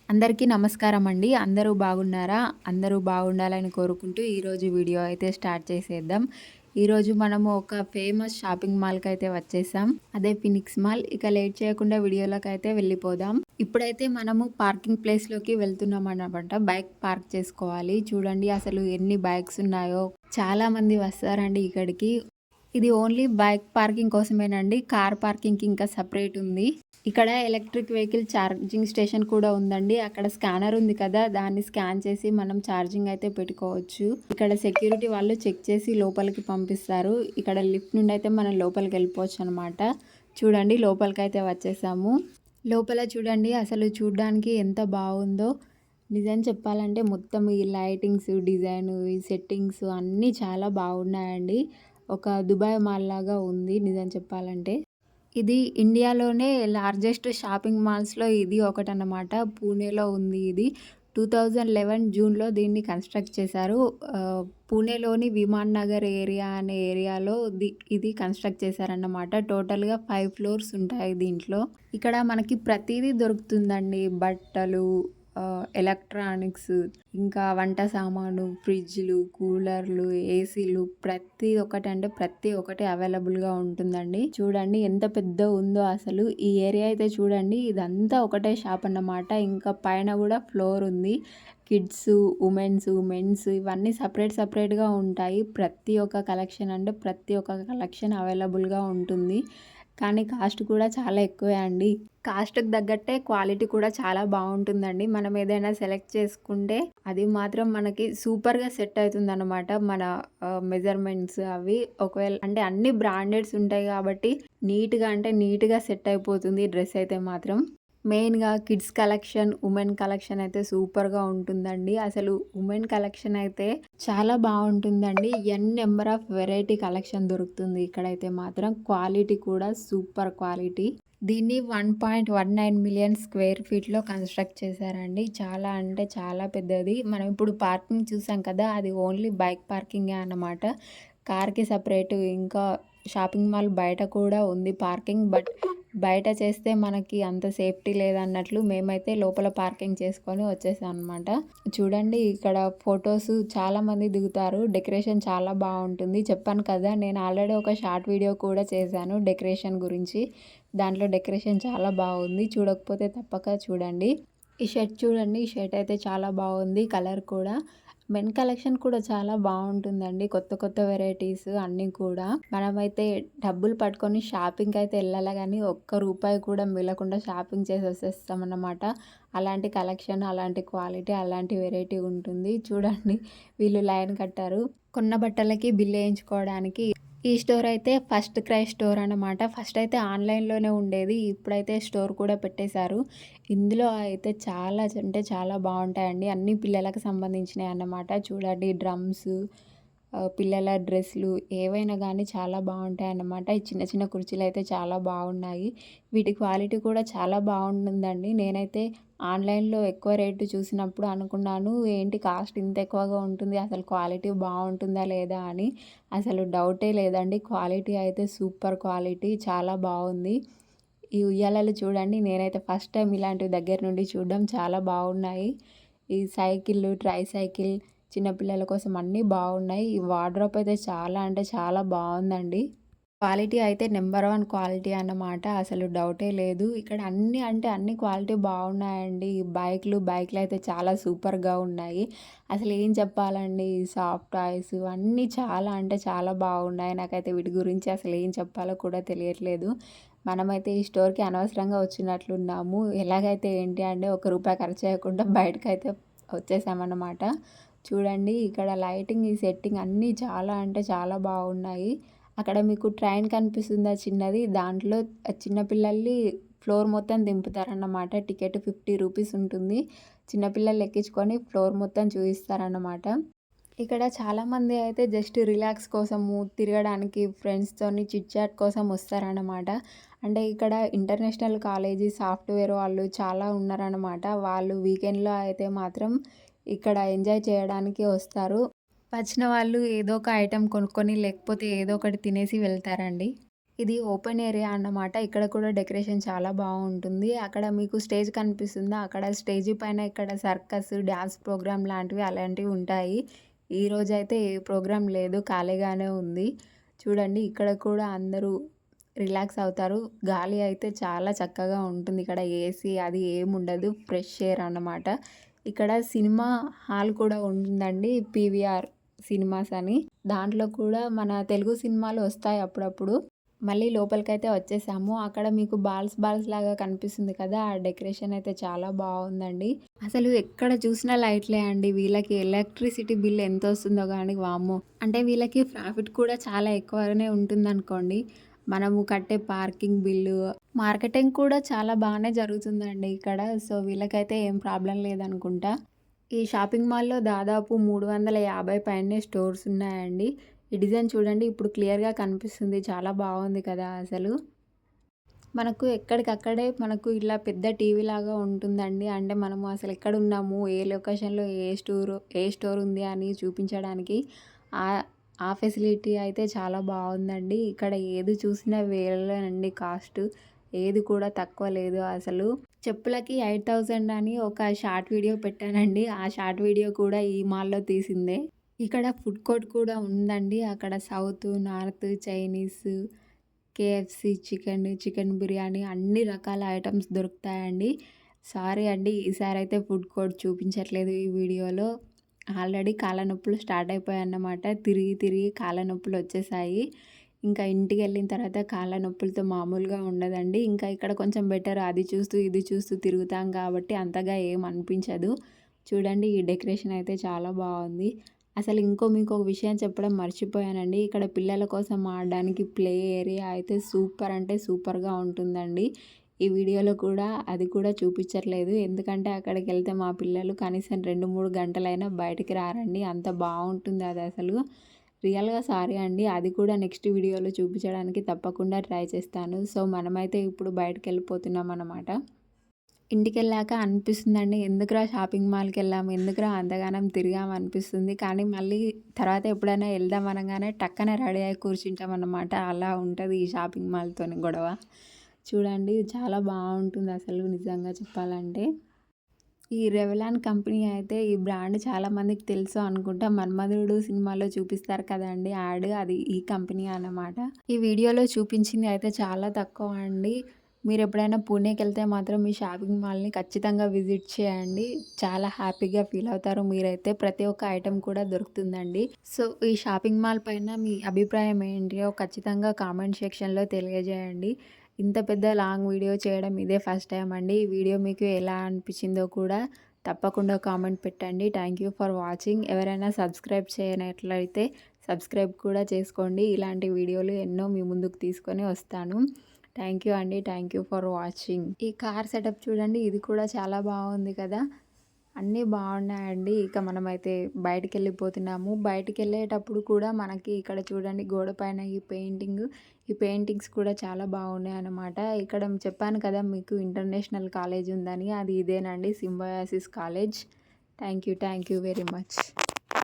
అందరికీ నమస్కారం అండి. అందరూ బాగున్నారా? అందరూ బాగుండాలని కోరుకుంటూ ఈరోజు వీడియో అయితే స్టార్ట్ చేసేద్దాం. ఈరోజు మనము ఒక ఫేమస్ షాపింగ్ మాల్‌కైతే వచ్చేసాం. అదే ఫినిక్స్ మాల్. ఇక లేట్ చేయకుండా వీడియోలోకైతే వెళ్ళిపోదాం. ఇప్పుడైతే మనము పార్కింగ్ ప్లేస్‌లోకి వెళ్తున్నామన్నమాట. బైక్ పార్క్ చేసుకోవాలి. చూడండి అసలు ఎన్ని బైక్స్ ఉన్నాయో. చాలా మంది వస్తారండి ఇక్కడికి. ఇది ఓన్లీ బైక్ పార్కింగ్ కోసమేనండి. కార్ పార్కింగ్‌కి ఇంకా సెపరేట్ ఉంది. ఇక్కడ ఎలక్ట్రిక్ వెహికల్ ఛార్జింగ్ స్టేషన్ కూడా ఉందండి. అక్కడ స్కానర్ ఉంది కదా, దాన్ని స్కాన్ చేసి మనం ఛార్జింగ్ అయితే పెట్టుకోవచ్చు. ఇక్కడ సెక్యూరిటీ వాళ్ళు చెక్ చేసి లోపలికి పంపిస్తారు. ఇక్కడ లిఫ్ట్ నుండి అయితే మనం లోపలికి వెళ్ళిపోవచ్చు అనమాట. చూడండి లోపలికైతే వచ్చేసాము. లోపల చూడండి అసలు చూడ్డానికి ఎంత బాగుందో. నిజం చెప్పాలంటే మొత్తం ఈ లైటింగ్స్, డిజైన్, ఈ సెట్టింగ్స్ అన్నీ చాలా బాగున్నాయండి. ఒక దుబాయ్ మాల్ లాగా ఉంది నిజం చెప్పాలంటే. ఇది ఇండియాలోనే లార్జెస్ట్ షాపింగ్ మాల్స్‌లో ఇది ఒకటన్నమాట. పూణేలో ఉంది ఇది. 2011 జూన్‌లో దీన్ని కన్‌స్ట్రక్ట్ చేశారు. పూణేలోని విమాన్ నగర్ ఏరియా అనే ఏరియాలో ఇది కన్‌స్ట్రక్ట్ చేశారన్నమాట. టోటల్‌గా 5 ఫ్లోర్స్ ఉంటాయి దీంట్లో. ఇక్కడ మనకి ప్రతీదీ దొరుకుతుందండి. బట్టలు, ఎలక్ట్రానిక్స్, ఇంకా వంట సామాను, ఫ్రిడ్జ్‌లు, కూలర్లు, ఏసీలు ప్రతి ఒక్కటి అంటే ప్రతి ఒక్కటి అవైలబుల్‌గా ఉంటుందండి. చూడండి ఎంత పెద్దగుందో అసలు. ఈ ఏరియా అయితే చూడండి ఇదంతా ఒకటే షాప్ అన్నమాట. ఇంకా పైన కూడా ఫ్లోర్ ఉంది. కిడ్స్, ఉమెన్స్, మెన్స్ ఇవన్నీ సెపరేట్‌గా ఉంటాయి. ప్రతి ఒక్క కలెక్షన్ అంటే ప్రతి ఒక్క కలెక్షన్ అవైలబుల్‌గా ఉంటుంది. కానీ కాస్ట్ కూడా చాలా ఎక్కువే అండి. కాస్ట్‌కి తగ్గట్టే క్వాలిటీ కూడా చాలా బాగుంటుందండి. మనం ఏదైనా సెలెక్ట్ చేసుకుంటే అది మాత్రం మనకి సూపర్‌గా సెట్ అవుతుందన్నమాట. మన మెజర్‌మెంట్స్ అవి ఒకవేళ అంటే అన్ని బ్రాండెడ్స్ ఉంటాయి కాబట్టి నీట్‌గా సెట్ అయిపోతుంది డ్రెస్ అయితే మాత్రం. మెయిన్‌గా కిడ్స్ కలెక్షన్, ఉమెన్ కలెక్షన్ అయితే సూపర్‌గా ఉంటుందండి. అసలు ఉమెన్ కలెక్షన్ అయితే చాలా బాగుంటుందండి. నెంబర్ ఆఫ్ వెరైటీ కలెక్షన్ దొరుకుతుంది ఇక్కడైతే మాత్రం. క్వాలిటీ కూడా సూపర్ క్వాలిటీ. దీన్ని 1.19 మిలియన్ స్క్వేర్ ఫీట్‌లో కన్‌స్ట్రక్ట్ చేశారండి. చాలా అంటే చాలా పెద్దది. మనం ఇప్పుడు పార్కింగ్ చూసాం కదా, అది ఓన్లీ బైక్ పార్కింగే అన్నమాట. కార్‌కి సెపరేట్, ఇంకా షాపింగ్ మాల్ బయట కూడా ఉంది పార్కింగ్. బట్ బయట చేస్తే మనకి అంత సేఫ్టీ లేదన్నట్లు మేమైతే లోపల పార్కింగ్ చేసుకొని వచ్చేసాం అనమాట. చూడండి ఇక్కడ ఫొటోస్ చాలామంది దిగుతారు. డెకరేషన్ చాలా బాగుంటుంది. చెప్పాను కదా, నేను ఆల్రెడీ ఒక షార్ట్ వీడియో కూడా చేశాను డెకరేషన్ గురించి. దాంట్లో డెకరేషన్ చాలా బాగుంది. చూడకపోతే తప్పక చూడండి. ఈ షర్ట్ చూడండి, ఈ షర్ట్ అయితే చాలా బాగుంది. కలర్ కూడా. మెన్ కలెక్షన్ కూడా చాలా బాగుంటుందండి. కొత్త వెరైటీస్ అన్నీ కూడా. మనమైతే డబ్బులు పట్టుకొని షాపింగ్కి అయితే వెళ్ళాలి కానీ ఒక్క రూపాయి కూడా మిగలకుండా షాపింగ్ చేసి వచ్చేస్తామన్నమాట. అలాంటి కలెక్షన్, అలాంటి క్వాలిటీ, అలాంటి వెరైటీ ఉంటుంది. చూడండి వీళ్ళు లైన్ కట్టారు కొన్న బట్టలకి బిల్ వేయించుకోవడానికి. ఈ స్టోర్ అయితే ఫస్ట్ క్రై స్టోర్ అన్నమాట. ఫస్ట్ అయితే ఆన్లైన్‌లోనే ఉండేది. ఇప్పుడైతే స్టోర్ కూడా పెట్టేశారు. ఇందులో అయితే చాలా అంటే చాలా బాగుంటాయండి. అన్నీ పిల్లలకు సంబంధించినవి అన్నమాట. చూడండి డ్రమ్స్, పిల్లల డ్రెస్సులు ఏవైనా కానీ చాలా బాగుంటాయన్నమాట. ఈ చిన్న కుర్చీలు అయితే చాలా బాగున్నాయి. వీటి క్వాలిటీ కూడా చాలా బాగుంటుందండి. నేనైతే ఆన్లైన్‌లో ఎక్కువ రేటు చూసినప్పుడు అనుకున్నాను, ఏంటి కాస్ట్ ఇంత ఎక్కువగా ఉంటుంది, అసలు క్వాలిటీ బాగుంటుందా లేదా అని. అసలు డౌటే లేదండి. క్వాలిటీ అయితే సూపర్ క్వాలిటీ, చాలా బాగుంది. ఈ ఉయ్యాలలు చూడండి, నేనైతే ఫస్ట్ టైం ఇలాంటివి దగ్గర నుండి చూడడం. చాలా బాగున్నాయి. ఈ సైకిళ్ళు, ట్రై సైకిల్ చిన్నపిల్లల కోసం అన్నీ బాగున్నాయి. ఈ వార్డ్రోబ్ అయితే చాలా అంటే చాలా బాగుందండి. క్వాలిటీ అయితే నెంబర్ 1 క్వాలిటీ అన్నమాట. అసలు డౌటే లేదు. ఇక్కడ అన్నీ అంటే అన్ని క్వాలిటీ బాగున్నాయండి. ఈ బైక్‌లు అయితే చాలా సూపర్‌గా ఉన్నాయి. అసలు ఏం చెప్పాలండి, సాఫ్ట్ టాయ్స్ అన్నీ చాలా అంటే చాలా బాగున్నాయి. నాకైతే వీటి గురించి అసలు ఏం చెప్పాలో కూడా తెలియట్లేదు. మనమైతే ఈ స్టోర్‌కి అనవసరంగా వచ్చినట్లున్నాము. ఎలాగైతే ఏంటి అంటే ఒక రూపాయి ఖర్చు చేయకుండా బయటకైతే వచ్చేసామన్నమాట. చూడండి ఇక్కడ లైటింగ్, ఈ సెట్టింగ్ అన్నీ చాలా అంటే చాలా బాగున్నాయి. అక్కడ మీకు ట్రైన్ కనిపిస్తుందా చిన్నది, దాంట్లో చిన్న పిల్లల్ని ఫ్లోర్ మొత్తం దింపుతారన్నమాట. టికెట్ 50 రూపీస్ ఉంటుంది. చిన్నపిల్లలు ఎక్కించుకొని ఫ్లోర్ మొత్తం చూపిస్తారన్నమాట. ఇక్కడ చాలామంది అయితే జస్ట్ రిలాక్స్ కోసము, తిరగడానికి ఫ్రెండ్స్‌తోని చిట్ చాట్ కోసం వస్తారన్నమాట. అంటే ఇక్కడ ఇంటర్నేషనల్ కాలేజీ సాఫ్ట్‌వేర్ వాళ్ళు చాలా ఉన్నారన్నమాట. వాళ్ళు వీకెండ్‌లో అయితే మాత్రం ఇక్కడ ఎంజాయ్ చేయడానికి వస్తారు. వచ్చిన వాళ్ళు ఏదో ఒక ఐటెం కొనుక్కొని లేకపోతే ఏదో ఒకటి తినేసి వెళ్తారండి. ఇది ఓపెన్ ఏరియా అన్నమాట. ఇక్కడ కూడా డెకరేషన్ చాలా బావుంటుంది. అక్కడ మీకు స్టేజ్ కనిపిస్తుందా? అక్కడ స్టేజి పైన ఇక్కడ సర్కస్, డాన్స్ ప్రోగ్రామ్ లాంటివి అలాంటివి ఉంటాయి. ఈరోజైతే ఏ ప్రోగ్రామ్ లేదు. ఖాళీగానే ఉంది. చూడండి ఇక్కడ కూడా అందరూ రిలాక్స్ అవుతారు. గాలి అయితే చాలా చక్కగా ఉంటుంది. ఇక్కడ ఏసీ అది ఏముండదు. ఫ్రెష్ ఎయిర్ అన్నమాట. ఇక్కడ సినిమా హాల్ కూడా ఉంటుందండి. పీవీఆర్ సినిమాస్ అని. దాంట్లో కూడా మన తెలుగు సినిమాలు వస్తాయి అప్పుడప్పుడు. మళ్ళీ లోపలికైతే వచ్చేసాము. అక్కడ మీకు బాల్స్ లాగా కనిపిస్తుంది కదా! ఆ డెకరేషన్ అయితే చాలా బావుందండి. అసలు ఎక్కడ చూసినా లైట్లే అండి. వీళ్ళకి ఎలక్ట్రిసిటీ బిల్ ఎంతొస్తుందో గానీ వామ్మో! అంటే వీళ్ళకి ప్రాఫిట్ కూడా చాలా ఎక్కువనే ఉంటుందనుకోండి. మనము కట్టే పార్కింగ్ బిల్లు, మార్కెటింగ్ కూడా చాలా బానే జరుగుతుందండి ఇక్కడ. సో, వీళ్ళకైతే ఏం ప్రాబ్లమ్ లేదనుకుంటా. ఈ షాపింగ్ మాల్‌లో దాదాపు 350 పైనే స్టోర్స్ ఉన్నాయండి. ఈ డిజైన్ చూడండి ఇప్పుడు క్లియర్‌గా కనిపిస్తుంది. చాలా బాగుంది కదా అసలు. మనకు ఎక్కడికక్కడే మనకు ఇలా పెద్ద టీవీలాగా ఉంటుందండి. అంటే మనము అసలు ఎక్కడున్నాము, ఏ లొకేషన్‌లో ఏ స్టోర్ ఉంది అని చూపించడానికి ఆహ్, ఆ ఫెసిలిటీ అయితే చాలా బాగుందండి. ఇక్కడ ఏది చూసినా వేలలోనండి కాస్ట్. ఏది కూడా తక్కువ లేదు అసలు. చెప్పులకి 8000 అని ఒక షార్ట్ వీడియో పెట్టానండి. ఆ షార్ట్ వీడియో కూడా ఈ మాల్‌లో తీసిందే. ఇక్కడ ఫుడ్ కోర్ట్ కూడా ఉందండి. అక్కడ south, north, Chinese, KFC chicken biryani అన్ని రకాల ఐటెమ్స్ దొరుకుతాయండి. సారీ అండి ఈసారైతే ఫుడ్ కోర్ట్ చూపించట్లేదు ఈ వీడియోలో. ఆల్రెడీ కాళ్ళ నొప్పులు స్టార్ట్ అయిపోయాయన్నమాట. తిరిగి కాళ్ళ నొప్పులు వచ్చేసాయి. ఇంకా ఇంటికెళ్ళిన తర్వాత కాళ్ళ నొప్పులతో మామూలుగా ఉండదండి. ఇంకా ఇక్కడ కొంచెం బెటర్. అది చూస్తూ, ఇది చూస్తూ తిరుగుతాం కాబట్టి అంతగా ఏం అనిపించదు. చూడండి ఈ డెకరేషన్ అయితే చాలా బాగుంది. అసలు మీకొక విషయం చెప్పడం మర్చిపోయానండి. ఇక్కడ పిల్లల కోసం ఆడడానికి ప్లే ఏరియా అయితే సూపర్ అంటే సూపర్‌గా ఉంటుందండి. ఈ వీడియోలో కూడా అది కూడా చూపించట్లేదు. ఎందుకంటే అక్కడికెళ్తే మా పిల్లలు కనీసం 2, 3 గంటలైనా బయటికి రారండి. అంత బావుంటుంది అదసలు. రియల్‌గా సారీ అండి. అది కూడా నెక్స్ట్ వీడియోలో చూపించడానికి తప్పకుండా ట్రై చేస్తాను. సో, మనమైతే ఇప్పుడు బయటికెళ్ళిపోతున్నామనమాట. ఇంటికెళ్ళాక అనిపిస్తుందండి. ఎందుకురా షాపింగ్ మాల్‌కెళ్ళాము, ఎందుకురా అంతగానం తిరిగాము అనిపిస్తుంది. కానీ మళ్ళీ తర్వాత ఎప్పుడైనా వెళ్దాం అనంగానే టక్కన రెడీ అయ్యి కూర్చుంటామన్నమాట. అలా ఉంటది ఈ షాపింగ్ మాల్‌తోని గొడవ. చూడండి చాలా బావుంటుంది అసలు నిజంగా చెప్పాలంటే. ఈ రెవ్లాన్ కంపెనీ అయితే ఈ బ్రాండ్ చాలా మందికి తెలుసు అనుకుంటా. 'మన్మధుడు' సినిమాలో చూపిస్తారు కదండీ యాడ్, అది ఈ కంపెనీ అన్నమాట. ఈ వీడియోలో చూపించింది అయితే చాలా తక్కువ అండి. మీరెప్పుడైనా పూణేకెళ్తే మాత్రం ఈ షాపింగ్ మాల్‌ని ఖచ్చితంగా విజిట్ చేయండి. చాలా హ్యాపీగా ఫీల్ అవుతారు మీరైతే. ప్రతి ఒక్క ఐటెం కూడా దొరుకుతుందండి. సో, ఈ షాపింగ్ మాల్ పైన మీ అభిప్రాయం ఏంటియో ఖచ్చితంగా కామెంట్ సెక్షన్‌లో తెలియజేయండి. ఇంత పెద్ద లాంగ్ వీడియో చేయడం ఇదే ఫస్ట్ టైం అండి. ఈ వీడియో మీకు ఎలా అనిపించిందో కూడా తప్పకుండా కామెంట్ పెట్టండి. Thank you for watching. ఎవరైనా సబ్స్క్రైబ్ చేయనట్లయితే సబ్స్క్రైబ్ కూడా చేసుకోండి. ఇలాంటి వీడియోలు ఎన్నో మీ ముందుకు తీసుకొని వస్తాను. థ్యాంక్ యూ అండి. Thank you for watching. ఈ కార్ సెటప్ చూడండి. ఇది కూడా చాలా బాగుంది కదా! అన్నీ బాగున్నాయండి. ఇక మనమైతే బయటికెళ్ళిపోతున్నాము. బయటికెళ్ళేటప్పుడు కూడా మనకి ఇక్కడ చూడండి గోడ పైన ఈ పెయింటింగ్స్ కూడా చాలా బాగున్నాయన్నమాట. ఇక్కడ చెప్పాను కదా మీకు ఇంటర్నేషనల్ కాలేజ్ ఉందని. అది ఇదేనండి Symbiosis college. Thank you very much.